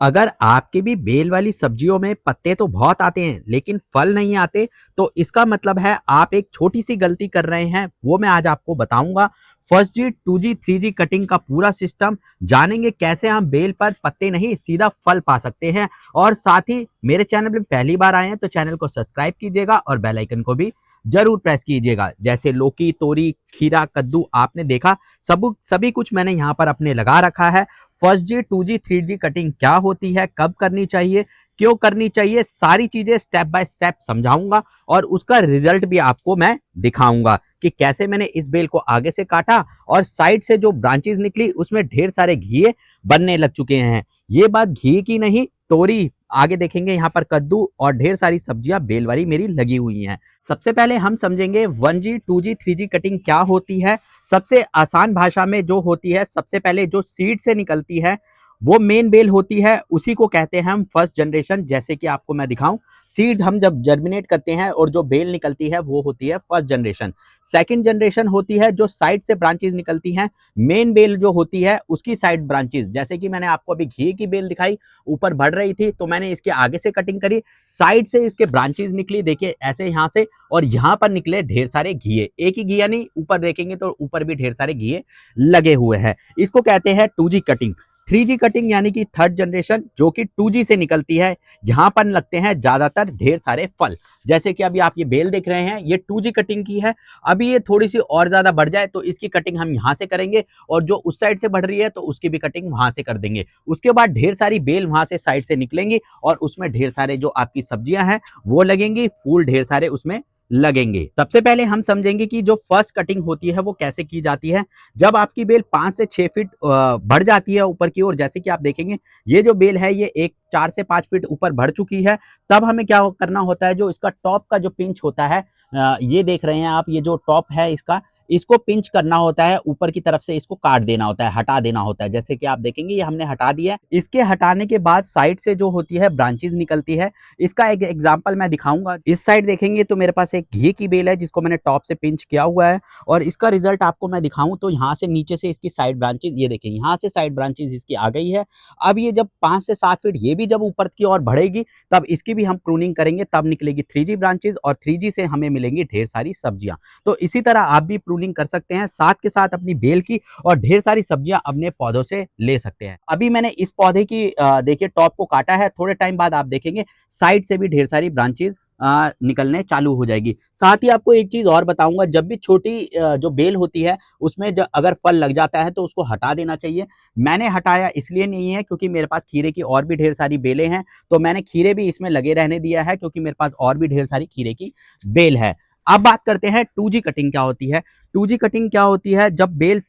अगर आपके भी बेल वाली सब्जियों में पत्ते तो बहुत आते हैं लेकिन फल नहीं आते, तो इसका मतलब है आप एक छोटी सी गलती कर रहे हैं, वो मैं आज आपको बताऊंगा। First G, two G, three G cutting का पूरा सिस्टम जानेंगे, कैसे हम बेल पर पत्ते नहीं सीधा फल पा सकते हैं। और साथ ही मेरे चैनल में पहली बार आए हैं तो चैनल को सब्सक्राइब कीजिएगा और बेल आइकन को भी जरूर प्रेस कीजिएगा। जैसे लौकी, तोरी, खीरा, कद्दू आपने देखा, सभी कुछ मैंने यहाँ पर अपने लगा रखा है। First G, two G, three G cutting क्या होती है, कब करनी चाहिए, क्यों करनी चाहिए, सारी चीजें स्टेप बाय स्टेप समझाऊंगा और उसका रिजल्ट भी आपको मैं दिखाऊंगा कि कैसे मैंने इस बेल को आगे से काटा और साइड से जो ब्रांचेस निकली उसमें ढेर सारे घिए बनने लग चुके हैं। ये बात घी की नहीं, तोरी, आगे देखेंगे यहाँ पर कद्दू और ढेर सारी सब्जियां बेल वाली मेरी लगी हुई हैं। सबसे पहले हम समझेंगे 1G, 2G, 3G कटिंग क्या होती है। सबसे आसान भाषा में जो होती है, सबसे पहले जो सीड से निकलती है वो मेन बेल होती है, उसी को कहते हैं हम फर्स्ट जनरेशन। जैसे कि आपको मैं दिखाऊं, सीड हम जब जर्मिनेट करते हैं और जो बेल निकलती है वो होती है फर्स्ट जनरेशन। सेकंड जनरेशन होती है जो साइड से ब्रांचेस निकलती हैं, मेन बेल जो होती है उसकी साइड ब्रांचेस। जैसे कि मैंने आपको अभी घी की बेल दिखाई, ऊपर बढ़ रही थी तो मैंने इसके आगे से कटिंग करी, साइड से इसके ब्रांचेस निकली, देखिए ऐसे यहाँ से, और यहाँ पर निकले ढेर सारे घिए। एक ही घिया नहीं, ऊपर देखेंगे तो ऊपर भी ढेर सारे घिए लगे हुए हैं। इसको कहते हैं 2G कटिंग। 3G कटिंग यानी कि थर्ड जनरेशन, जो कि 2G से निकलती है, जहां पर लगते हैं ज्यादातर ढेर सारे फल। जैसे कि अभी आप ये बेल देख रहे हैं, ये 2G कटिंग की है। अभी ये थोड़ी सी और ज्यादा बढ़ जाए तो इसकी कटिंग हम यहां से करेंगे, और जो उस साइड से बढ़ रही है तो उसकी भी कटिंग वहां से कर देंगे। उसके बाद ढेर सारी बेल वहां से साइड से निकलेंगी और उसमें ढेर सारे जो आपकी सब्जियां हैं वो लगेंगी, फूल ढेर सारे उसमें लगेंगे। सबसे पहले हम समझेंगे कि जो फर्स्ट कटिंग होती है वो कैसे की जाती है। जब आपकी बेल 5 से 6 फीट बढ़ जाती है ऊपर की ओर, जैसे कि आप देखेंगे ये जो बेल है ये 4 से 5 फीट ऊपर बढ़ चुकी है, तब हमें क्या करना होता है, जो इसका टॉप का जो पिंच होता है, ये देख रहे हैं आप, ये जो टॉप है इसका, इसको पिंच करना होता है, ऊपर की तरफ से इसको काट देना होता है, हटा देना होता है। जैसे कि आप देखेंगे ये हमने हटा दिया है। इसके हटाने के बाद साइड से जो होती है ब्रांचेस निकलती है, इसका एक एग्जांपल मैं दिखाऊंगा। इस साइड देखेंगे तो मेरे पास एक घी की बेल है जिसको मैंने टॉप से पिंच किया हुआ है, और इसका रिजल्ट आपको मैं दिखाऊं तो यहाँ से नीचे से इसकी साइड ब्रांचेस, ये देखिए यहाँ से साइड ब्रांचेस इसकी आ गई है। अब ये जब 5 से 7 फीट ये भी जब ऊपर की ओर बढ़ेगी, तब इसकी भी हम प्रूनिंग करेंगे, तब निकलेगी 3G ब्रांचेस, और 3G से हमें मिलेंगी ढेर सारी सब्जियां। तो इसी तरह आप भी प्रूनिंग कर सकते हैं, साथ के साथ अपनी बेल की, और ढेर सारी सब्जियां अपने पौधों से ले सकते हैं। अभी मैंने इस पौधे की देखिए टॉप को काटा है, थोड़े टाइम बाद आप देखेंगे साइड से भी ढेर सारी ब्रांचेस निकलने चालू हो जाएगी। साथ ही आपको एक चीज और बताऊंगा, जब भी छोटी जो बेल होती है उसमें अगर फल लग जाता है तो उसको हटा देना चाहिए। मैंने हटाया इसलिए नहीं है क्योंकि मेरे पास खीरे की और भी ढेर सारी बेलें हैं, तो मैंने खीरे भी इसमें लगे रहने दिया है क्योंकि मेरे पास और भी ढेर सारी खीरे की बेल है। अब बात करते हैं 2G कटिंग क्या होती है। 2G कटिंग क्या होती है, जब बेल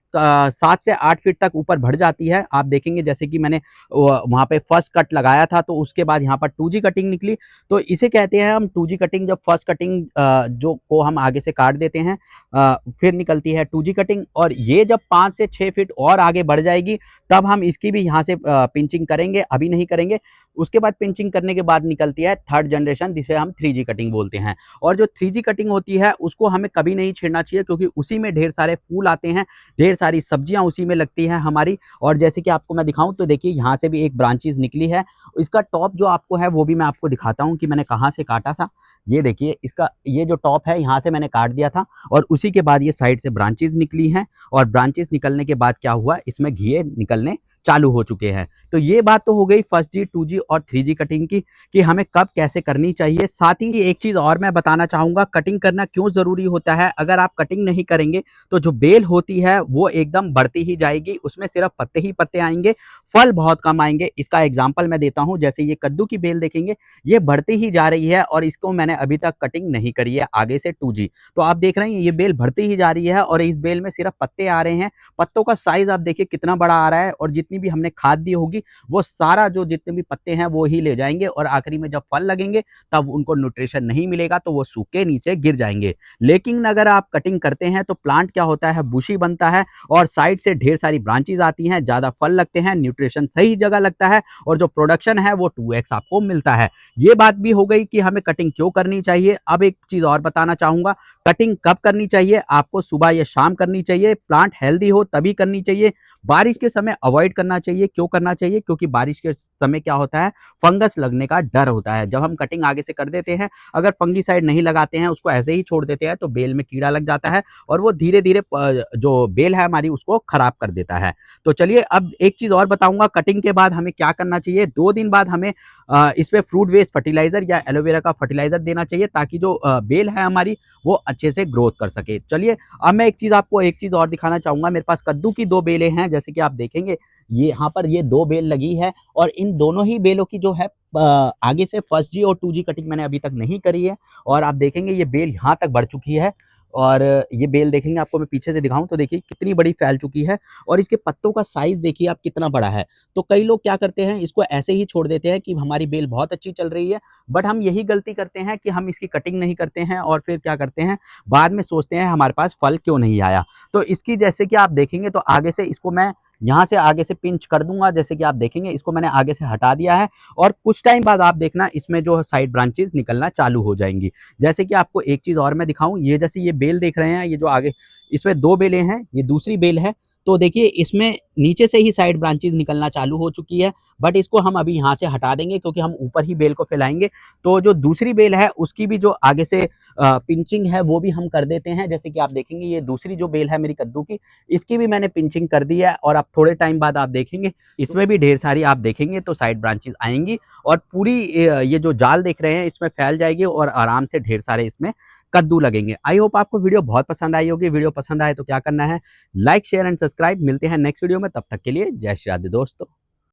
7 से 8 फीट तक ऊपर बढ़ जाती है, आप देखेंगे जैसे कि मैंने वहां पे फर्स्ट कट लगाया था तो उसके बाद यहाँ पर 2G कटिंग निकली, तो इसे कहते हैं हम 2G कटिंग। जब फर्स्ट कटिंग जो को हम आगे से काट देते हैं, फिर निकलती है 2G कटिंग, और ये जब 5 से 6 फीट और आगे बढ़ जाएगी तब हम इसकी भी यहाँ से पिंचिंग करेंगे, अभी नहीं करेंगे। उसके बाद पिंचिंग करने के बाद निकलती है थर्ड जनरेशन, जिसे हम 3G कटिंग बोलते हैं। और जो 3G कटिंग होती है उसको हमें कभी नहीं छेड़ना चाहिए क्योंकि उसी में ढेर सारे फूल आते हैं, ढेर सारी सब्जियां उसी में लगती हैं हमारी। और जैसे कि आपको मैं दिखाऊं तो देखिए यहाँ से भी एक ब्रांचेस निकली है, इसका टॉप जो आपको है वो भी मैं आपको दिखाता हूँ कि मैंने कहाँ से काटा था। ये देखिए इसका ये जो टॉप है यहाँ से मैंने काट दिया था, और उसी के बाद ये साइड से ब्रांचेस निकली हैं, और ब्रांचेस निकलने के बाद क्या हुआ, इसमें घिए निकलने चालू हो चुके हैं। तो ये बात तो हो गई फर्स्ट जी, 2G और 3G कटिंग की, कि हमें कब कैसे करनी चाहिए। साथ ही एक चीज और मैं बताना चाहूंगा, कटिंग करना क्यों जरूरी होता है। अगर आप कटिंग नहीं करेंगे तो जो बेल होती है वो एकदम बढ़ती ही जाएगी, उसमें सिर्फ पत्ते ही पत्ते आएंगे, फल बहुत कम आएंगे। इसका एग्जाम्पल मैं देता हूं, जैसे ये कद्दू की बेल देखेंगे, ये बढ़ती ही जा रही है और इसको मैंने अभी तक कटिंग नहीं करी है आगे से 2G। तो आप देख रहे हैं ये बेल बढ़ती ही जा रही है और इस बेल में सिर्फ पत्ते आ रहे हैं। पत्तों का साइज आप देखिए कितना बड़ा आ रहा है, और जितनी भी हमने खाद दी होगी वो सारा जो जितने भी पत्ते हैं वो ही ले जाएंगे, और आखिरी में जब फल लगेंगे तब उनको न्यूट्रिशन नहीं मिलेगा तो वो सूख के नीचे गिर जाएंगे। लेकिन अगर आप कटिंग करते हैं तो प्लांट क्या होता है, बुशी बनता है, और साइड से ढेर सारी ब्रांचेज आती हैं, ज्यादा फल लगते हैं, न्यूट्रिशन सही जगह लगता है, और जो प्रोडक्शन है वो 2x आपको मिलता है। ये बात भी हो गई कि हमें कटिंग क्यों करनी चाहिए। अब एक चीज और बताना चाहूंगा, कटिंग कब करनी चाहिए, आपको सुबह या शाम करनी चाहिए। प्लांट हेल्दी हो तभी करनी चाहिए, बारिश के समय अवॉइड करना चाहिए। क्यों करना चाहिए? क्योंकि बारिश के समय क्या होता है, फंगस लगने का डर होता है। जब हम कटिंग आगे से कर देते हैं, अगर फंगीसाइड नहीं लगाते हैं, उसको ऐसे ही छोड़ देते हैं, तो बेल में कीड़ा लग जाता है और वो धीरे-धीरे जो बेल है हमारी उसको खराब कर देता है। तो चलिए अब एक चीज़ और बताऊँगा, कटिंग के बाद हमें क्या करना चाहिए। 2 दिन बाद हमें इसमें फ्रूट वेस्ट फर्टिलाइज़र या एलोवेरा का फर्टिलाइज़र देना चाहिए, ताकि जो बेल है हमारी वो अच्छे से ग्रोथ कर सके। चलिए अब मैं एक चीज़ और दिखाना चाहूँगा। मेरे पास कद्दू की 2 बेलें हैं, जैसे कि आप देखेंगे ये यहाँ पर ये 2 बेल लगी है और इन दोनों ही बेलों की जो है आगे से फर्स्ट जी और 2G कटिंग मैंने अभी तक नहीं करी है और आप देखेंगे ये बेल यहाँ तक बढ़ चुकी है और ये बेल देखेंगे, आपको मैं पीछे से दिखाऊँ तो देखिए कितनी बड़ी फैल चुकी है और इसके पत्तों का साइज़ देखिए आप कितना बड़ा है। तो कई लोग क्या करते हैं, इसको ऐसे ही छोड़ देते हैं कि हमारी बेल बहुत अच्छी चल रही है, बट हम यही गलती करते हैं कि हम इसकी कटिंग नहीं करते हैं और फिर क्या करते हैं, बाद में सोचते हैं हमारे पास फल क्यों नहीं आया। तो इसकी जैसे कि आप देखेंगे तो आगे से इसको मैं यहाँ से आगे से पिंच कर दूँगा, जैसे कि आप देखेंगे इसको मैंने आगे से हटा दिया है और कुछ टाइम बाद आप देखना इसमें जो साइड ब्रांचेज़ निकलना चालू हो जाएँगी। जैसे कि आपको एक चीज़ और मैं दिखाऊँ, ये जैसे ये बेल देख रहे हैं, ये जो आगे इसमें 2 बेलें हैं, ये दूसरी बेल है, तो देखिए इसमें नीचे से ही साइड ब्रांचेज़ निकलना चालू हो चुकी है, बट इसको हम अभी यहाँ से हटा देंगे क्योंकि हम ऊपर ही बेल को फैलाएँगे। तो जो दूसरी बेल है उसकी भी जो आगे से पिंचिंग है वो भी हम कर देते हैं। जैसे कि आप देखेंगे ये दूसरी जो बेल है मेरी कद्दू की, इसकी भी मैंने पिंचिंग कर दी है और अब थोड़े टाइम बाद आप देखेंगे इसमें भी ढेर सारी आप देखेंगे तो साइड ब्रांचेज़ आएँगी और पूरी ये जो जाल देख रहे हैं इसमें फैल जाएगी और आराम से ढेर सारे इसमें कद्दू लगेंगे। आई होप आपको वीडियो बहुत पसंद आई होगी। वीडियो पसंद आए तो क्या करना है, लाइक शेयर एंड सब्सक्राइब। मिलते हैं नेक्स्ट वीडियो में, तब तक के लिए जय श्री राधे दोस्तों।